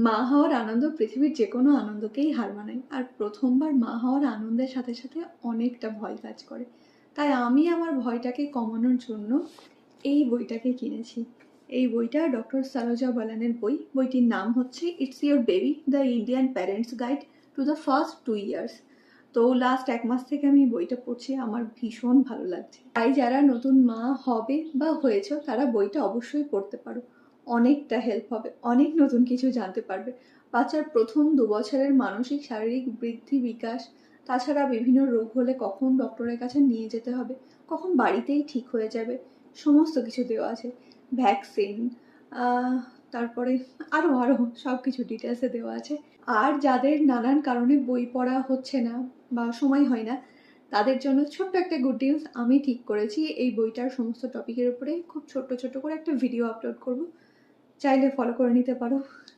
মা হওয়ার আনন্দ পৃথিবীর যে কোনো আনন্দকেই হার মানায়। আর প্রথমবার মা হওয়ার আনন্দের সাথে সাথে অনেকটা ভয় কাজ করে। তাই আমি আমার ভয়টাকে কমানোর জন্য এই বইটাকে কিনেছি। এই বইটা ডক্টর সারোজা বালানের বই। বইটির নাম হচ্ছে it's your baby, the Indian parents guide to the first 2 years. তো লাস্ট 1 মাস থেকে আমি বইটা পড়ছি, আমার ভীষণ ভালো লাগছে। তাই যারা নতুন মা হবে বা হয়েছে তারা বইটা অবশ্যই পড়তে পারো। অনেকটা হেল্প হবে, অনেক নতুন কিছু জানতে পারবে। বাচ্চার প্রথম 2 বছরের মানসিক শারীরিক বৃদ্ধি বিকাশ, তাছাড়া বিভিন্ন রোগ হলে কখন ডক্টরের কাছে নিয়ে যেতে হবে, কখন বাড়িতেই ঠিক হয়ে যাবে, সমস্ত কিছু দেওয়া আছে। ভ্যাকসিন, তারপরে আরও আরও সব কিছু ডিটেলসে দেওয়া আছে। আর যাদের নানান কারণে বই পড়া হচ্ছে না বা সময় হয় না, তাদের জন্য ছোট্ট একটা গুড নিউজ আমি ঠিক করেছি। এই বইটার সমস্ত টপিকের উপরে খুব ছোট্ট ছোট্ট করে একটা ভিডিও আপলোড করব, চাইলে ফলো করে নিতে পারো।